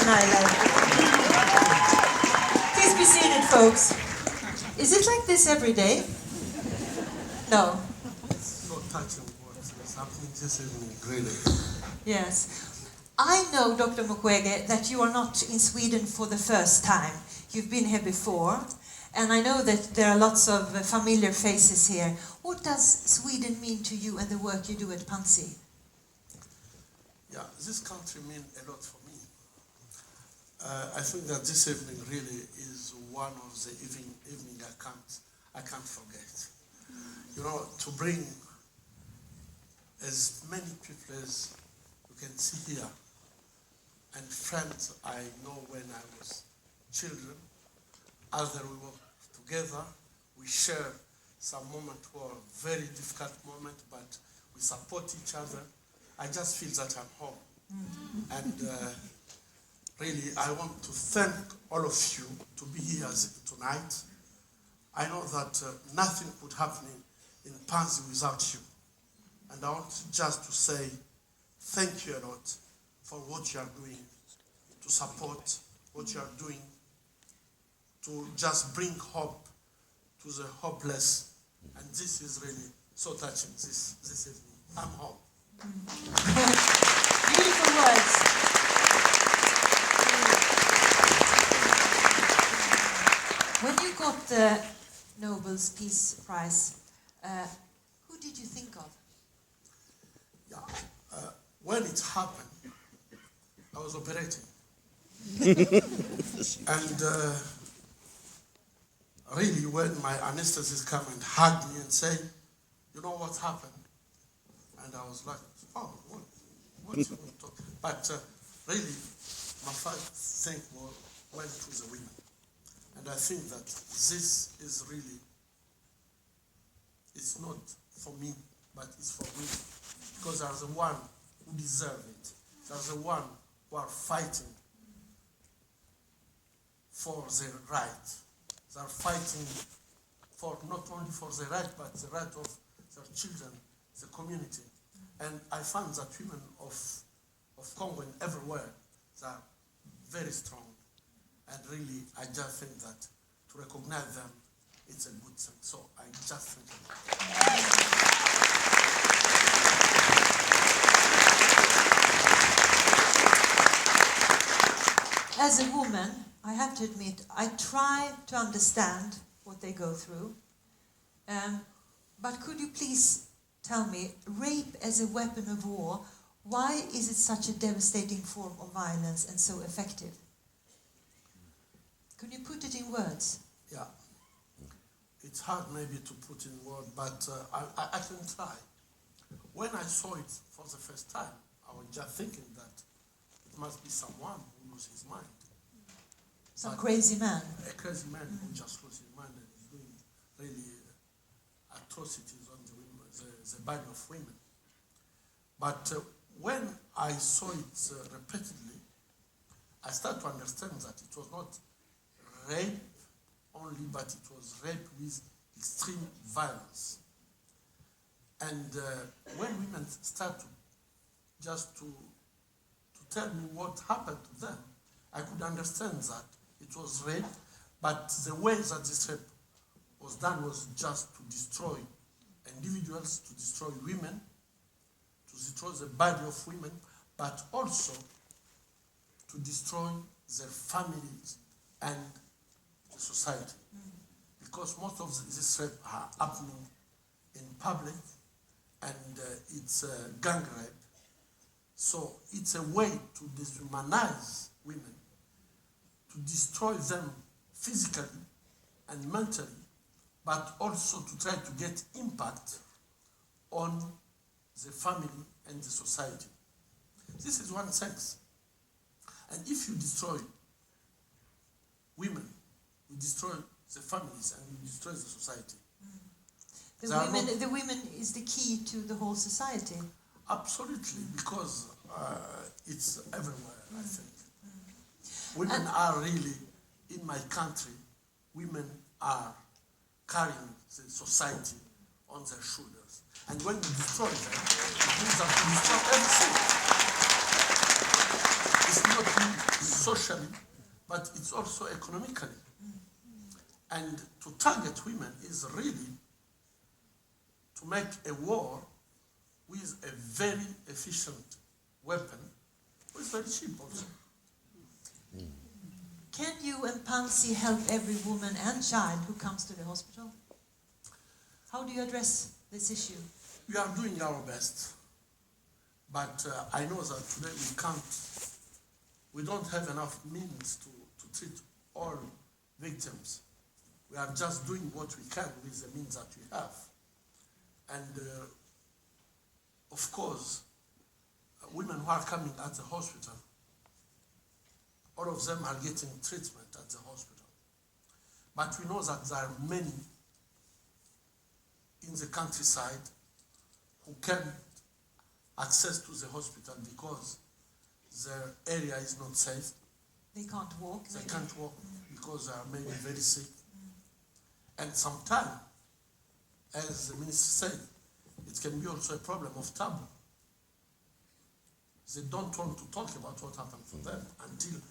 Northern Ireland. Please be seated, folks. Is it like this every day? No. It's not touching what is happening this evening, really. Yes. I know, Dr. Mukwege, that you are not in Sweden for the first time. You've been here before, and I know that there are lots of familiar faces here. What does Sweden mean to you and the work you do at Pansy? Yeah, this country means a lot for me. I think that this evening really is one of the evening I can't forget. You know, to bring as many people as you can see here, and friends I know when I was children, after we were together, we share some moments were very difficult moments, but we support each other. I just feel that I'm home. And really, I want to thank all of you to be here tonight. I know that nothing could happen in Pansy without you. And I want just to say thank you a lot for what you are doing, to support what you are doing, to just bring hope to the hopeless. And this is really so touching this evening. I'm home. Beautiful words. When you got the Nobel's Peace Prize, who did you think of? Yeah, when it happened, I was operating. And really, when my anesthetist came and hugged me and said, you know what happened? And I was like, oh, what you want to talk? But really, my first thing went to the women. And I think that this is really, it's not for me, but it's for women. Because they are the one who deserve it. They are the one who are fighting for their right. They are fighting for not only for their right, but the right of their children, the community. And I find that women of Congo and everywhere, they are very strong. And really, I just think that to recognize them, it's a good thing. So I just think As a woman, I have to admit, I try to understand what they go through. But could you please tell me, rape as a weapon of war, why is it such a devastating form of violence and so effective? Could you put it in words? Yeah. It's hard maybe to put in words, but I can try. When I saw it for the first time, I was just thinking that it must be someone who loses his mind. Some crazy man. A crazy man who just loses his mind and is doing really atrocities on the body of women. But when I saw it repeatedly, I started to understand that it was not rape only, but it was rape with extreme violence. And when women start to tell me what happened to them, I could understand that it was rape, but the way that this rape was done was just to destroy individuals, to destroy women, to destroy the body of women, but also to destroy their families and the society. Because most of this rape are happening in public, and it's gang rape. So it's a way to dehumanize women, to destroy them physically and mentally, but also to try to get impact on the family and the society. This is one sense. And if you destroy women, you destroy the families and you destroy the society. The women is the key to the whole society. Absolutely, because it's everywhere, I think. Women are really, in my country, women are carrying the society on their shoulders. And when you destroy them, it means that you destroy everything. It's not socially, but it's also economically. And to target women is really to make a war with a very efficient weapon, which is very cheap also. Can you and Pansy help every woman and child who comes to the hospital? How do you address this issue? We are doing our best, but I know that today we don't have enough means to treat all victims. We are just doing what we can with the means that we have. And of course, women who are coming at the hospital, all of them are getting treatment at the hospital. But we know that there are many in the countryside who can't access to the hospital because their area is not safe. They can't walk. They can't walk because they are maybe very sick. And sometimes, as the minister said, it can be also a problem of taboo. They don't want to talk about what happened for them until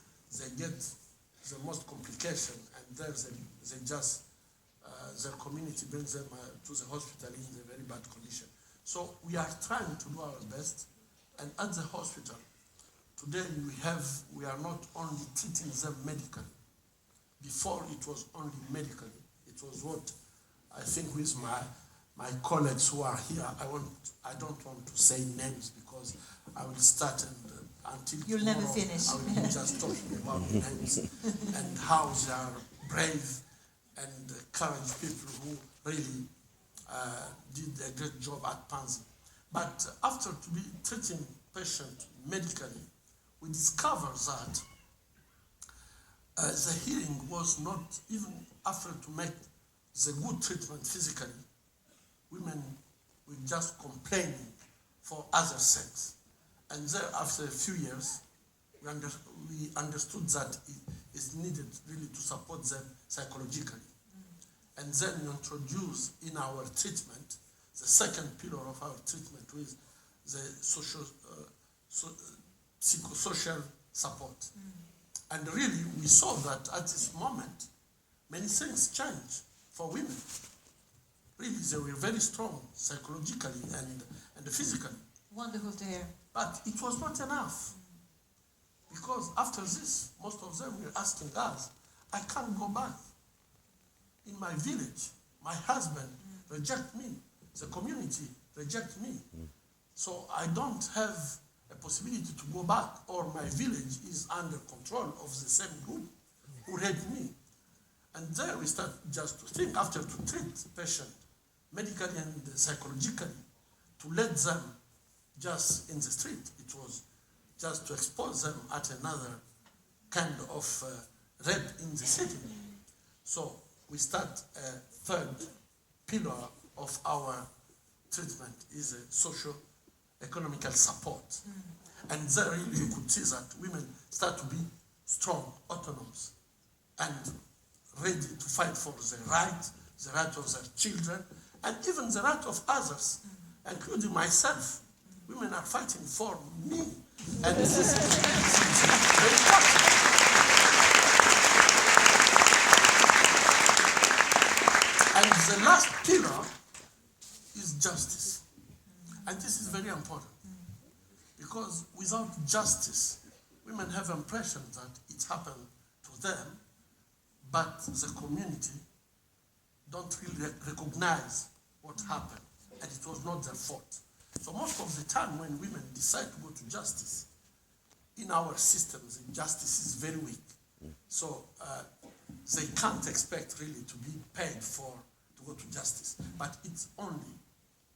they get the most complication, and there they just, their community brings them to the hospital in a very bad condition. So we are trying to do our best, and at the hospital, today we are not only treating them medically. Before it was only medically. It was what I think with my colleagues who are here, I don't want to say names because I will start and until you'll tomorrow, never finish. I will be just talking about names and how they are brave and courage people who really did a great job at Panzi. But after to be treating patient medically, we discovered that the healing was not even after to make the good treatment physically. Women were just complaining for other sex. And there, after a few years, we understood that it is needed really to support them psychologically. And then we introduced in our treatment, the second pillar of our treatment with the psychosocial support. And really, we saw that at this moment, many things changed for women. Really, they were very strong psychologically and physically. Wonderful to hear. But it was not enough. Because after this, most of them were asking us, I can't go back. In my village, my husband rejects me. The community rejects me. So I don't have a possibility to go back, or my village is under control of the same group who raped me. And there we start just to think, after to treat patient medically and psychologically, to let them just in the street. It was just to expose them at another kind of rape in the city. So we start a third pillar of our treatment is a socio-economical support. And there really you could see that women start to be strong, autonomous, and ready to fight for the right of their children, and even the right of others, including myself. Women are fighting for me, and this is very important. And the last pillar is justice. And this is very important. Because without justice, women have the impression that it happened to them, but the community don't really recognize what happened, and it was not their fault. So most of the time when women decide to go to justice, in our systems, justice is very weak. So they can't expect really to be paid to go to justice. But it's only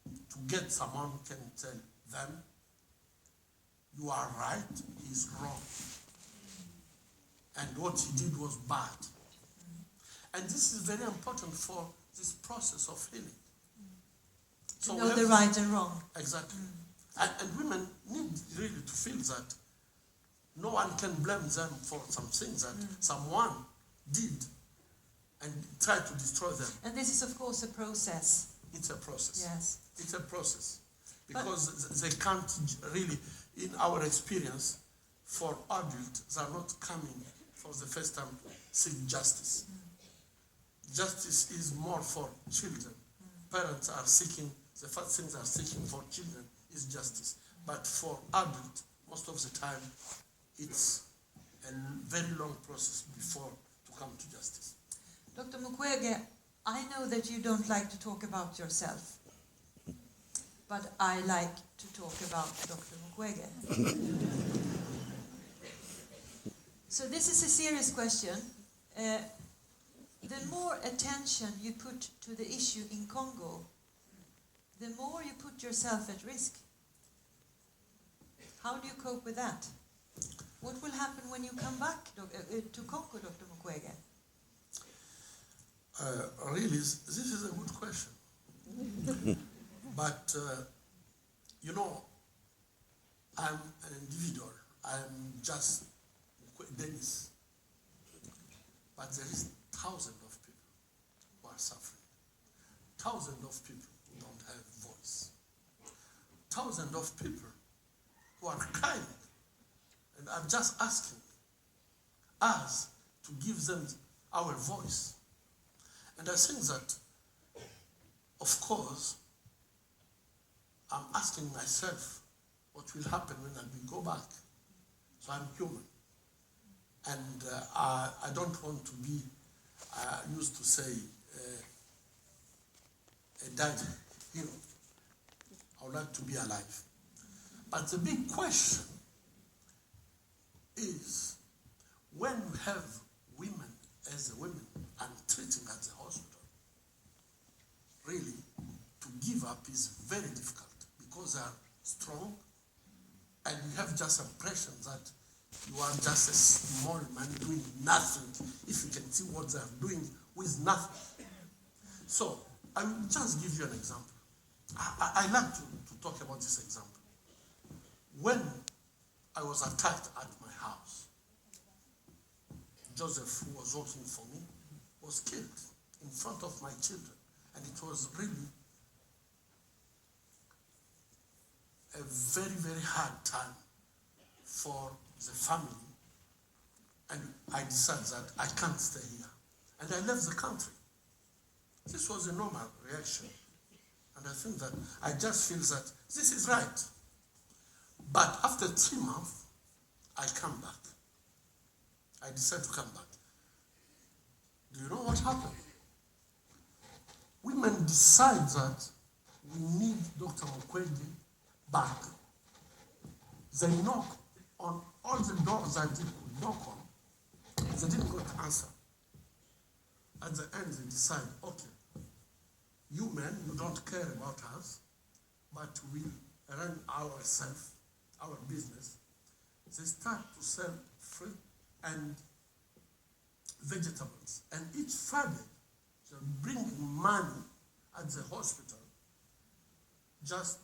to get someone who can tell them, you are right, he's wrong. And what he did was bad. And this is very important for this process of healing. So know the right and wrong. Exactly. And women need really to feel that no one can blame them for some things that someone did and tried to destroy them. And this is, of course, a process. It's a process. Yes. It's a process. Because they can't really, in our experience, for adults that are not coming for the first time to seek justice. Justice is more for children. Parents are seeking, the first things they are seeking for children is justice. But for adults, most of the time, it's a very long process before to come to justice. Dr. Mukwege, I know that you don't like to talk about yourself, but I like to talk about Dr. Mukwege. So this is a serious question. The more attention you put to the issue in Congo, the more you put yourself at risk. How do you cope with that? What will happen when you come back to Congo, Dr. Mukwege? Really, this is a good question. But, you know, I'm an individual. I'm just Denis. But there is thousands of people who are suffering. Thousands of people who don't have voice. Thousands of people who are crying. And I'm just asking us to give them our voice. And I think that, of course, I'm asking myself what will happen when I go back. So I'm human. And I don't want to be, I used to say, a dead hero. I would like to be alive. But the big question is, when you have women as a women and treating at the hospital, really, to give up is very difficult because they are strong and you have just impression that you are just a small man doing nothing if you can see what they are doing with nothing. So, I will just give you an example. I like to talk about this example. When I was attacked at my house, Joseph, who was working for me, was killed in front of my children. And it was really a very, very hard time for the family. And I decided that I can't stay here. And I left the country. This was a normal reaction. And I think that I just feel that this is right. But after 3 months, I come back. I decided to come back. Do you know what happened? Women decide that we need Dr. Mukwege back. They knock on all the doors that they could knock on. They didn't get answer. At the end, they decide, okay, you men, you don't care about us, but we run ourselves, our business. They start to sell fruit and vegetables. And each Friday, they're bringing money at the hospital just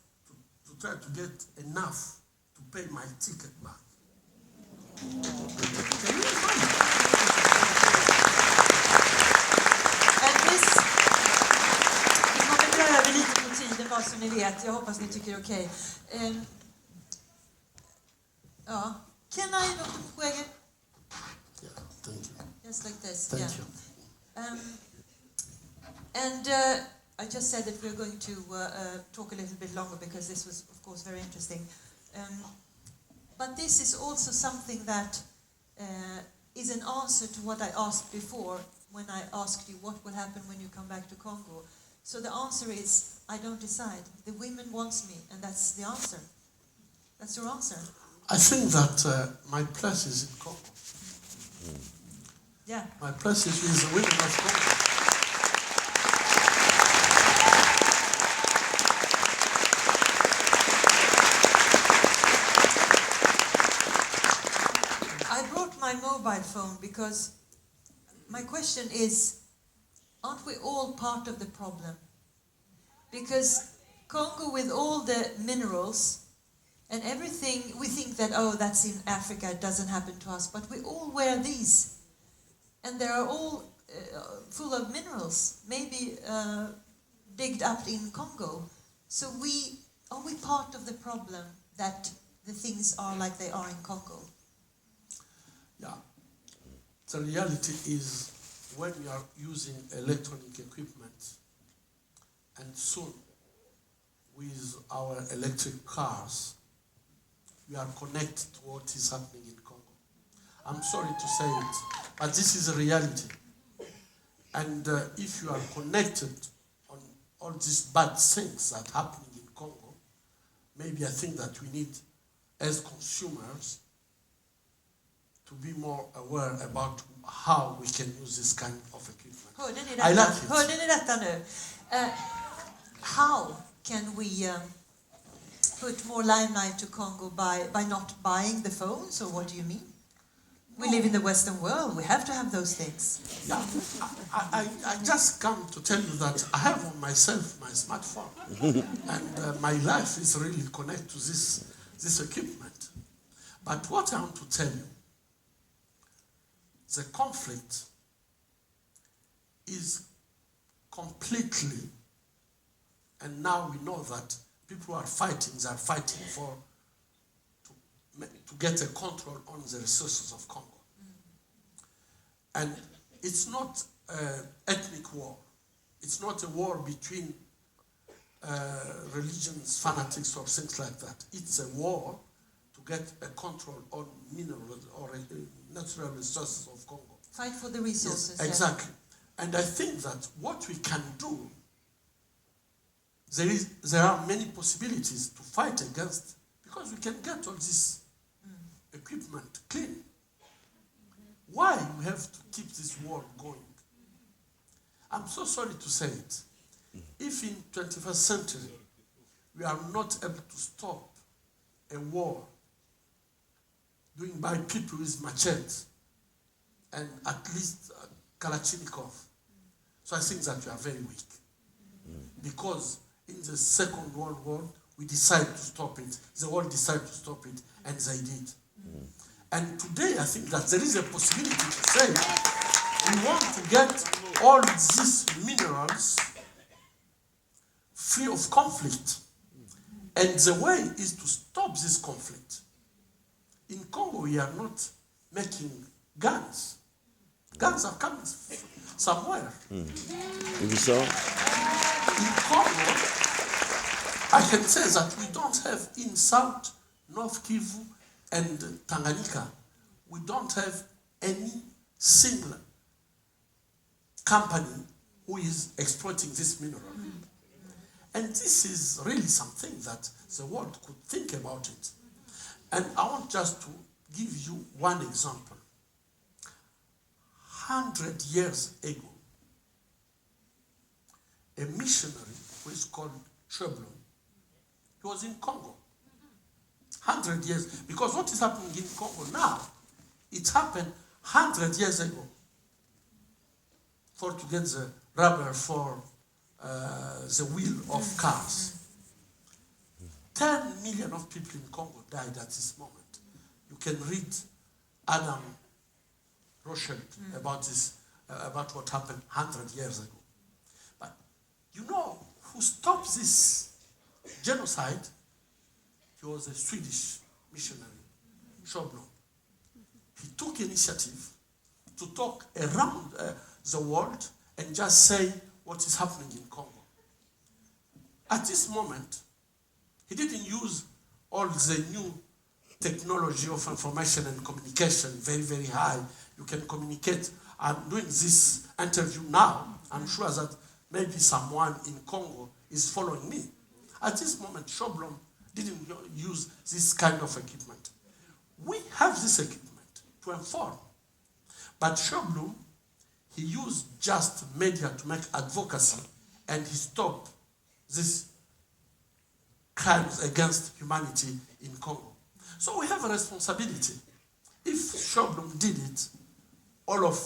to try to get enough to pay my ticket back. Can you imagine? And this, vi kommer dra över lite på tiden bara så ni vet. Jag hoppas ni tycker det är okej. Ja. Can I, Dr. Mukwege? Yeah, thank you. Just like this. Thank yeah. you. And I just said that we're going to talk a little bit longer because this was, of course, very interesting. But this is also something that is an answer to what I asked before when I asked you what will happen when you come back to Congo. So the answer is, I don't decide. The women wants me, and that's the answer. That's your answer. I think that my place is in Congo. Yeah. My place is with the women of Congo. I brought my mobile phone because my question is, aren't we all part of the problem? Because Congo, with all the minerals and everything, we think that, oh, that's in Africa, it doesn't happen to us, but we all wear these. And they are all full of minerals, maybe digged up in Congo. So are we part of the problem that the things are like they are in Congo? Yeah. The reality is when we are using electronic equipment, and soon with our electric cars, we are connected to what is happening in Congo. I'm sorry to say it, but this is a reality. And if you are connected on all these bad things that are happening in Congo, maybe I think that we need, as consumers, to be more aware about how we can use this kind of equipment. I like it. Hörde ni detta nu? How can we put more limelight to Congo by not buying the phones, or what do you mean? We live in the Western world. We have to have those things. Yeah, I just come to tell you that I have on myself my smartphone, and my life is really connected to this equipment. But what I want to tell you, the conflict is completely, and now we know that people who are fighting, they are fighting to get a control on the resources of Congo. And it's not an ethnic war. It's not a war between religions, fanatics, or things like that. It's a war to get a control on minerals or natural resources of Congo. Fight for the resources. Yes, exactly. Yeah. And I think that what we can do, there are many possibilities to fight against, because we can get all this equipment clean. Why we have to keep this war going? I'm so sorry to say it. If in 21st century we are not able to stop a war doing by people with machetes and at least Kalashnikov, so I think that we are very weak. Because in the Second World War, we decided to stop it. The world decided to stop it, and they did. And today, I think that there is a possibility to say we want to get all these minerals free of conflict. And the way is to stop this conflict. In Congo, we are not making guns. Guns are coming somewhere. Maybe so. In Congo, I can say that we don't have in South, North Kivu, and Tanganyika, we don't have any single company who is exploiting this mineral. And this is really something that the world could think about it. And I want just to give you one example. 100 years ago, a missionary who is called Cheblon, he was in Congo. 100 years, because what is happening in Congo now, it happened 100 years ago. For to get the rubber for the wheel of cars. 10 million of people in Congo died at this moment. You can read Adam Rochelle about this, about what happened 100 years ago. But you know who stopped this genocide? He was a Swedish missionary, Sjöblom. He took initiative to talk around the world and just say what is happening in Congo. At this moment, he didn't use all the new technology of information and communication, very, very high. You can communicate. I'm doing this interview now. I'm sure that maybe someone in Congo is following me. At this moment, Sjöblom didn't use this kind of equipment. We have this equipment to inform. But Sjöblom, he used just media to make advocacy, and he stopped these crimes against humanity in Congo. So we have a responsibility. If Sjöblom did it, all of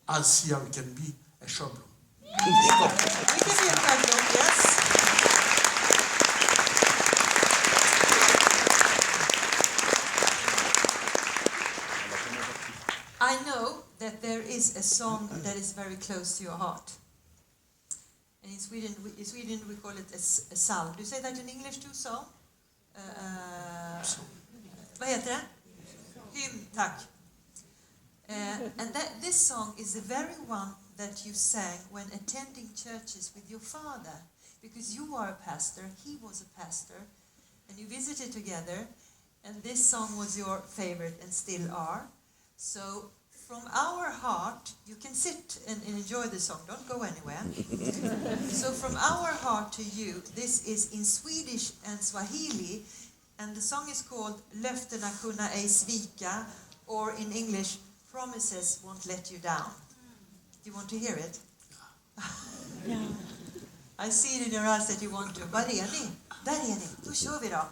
us here, we can be a Sjöblom. We can be a Sjöblom, yes. I know that there is a song that is very close to your heart. And in Sweden we call it a psalm. Do you say that in English too, psalm? Vad heter det? Hymn, tack. And this song is the very one that you sang when attending churches with your father, because you are a pastor, he was a pastor, and you visited together, and this song was your favorite and still are. So from our heart, you can sit and enjoy the song, don't go anywhere. So from our heart to you, this is in Swedish and Swahili, and the song is called Löftena kunna ej svika, or in English, Promises won't let you down. Do you want to hear it? Ja. I see it in your eyes that you want to. Var är ni? Där är ni. Då kör vi då.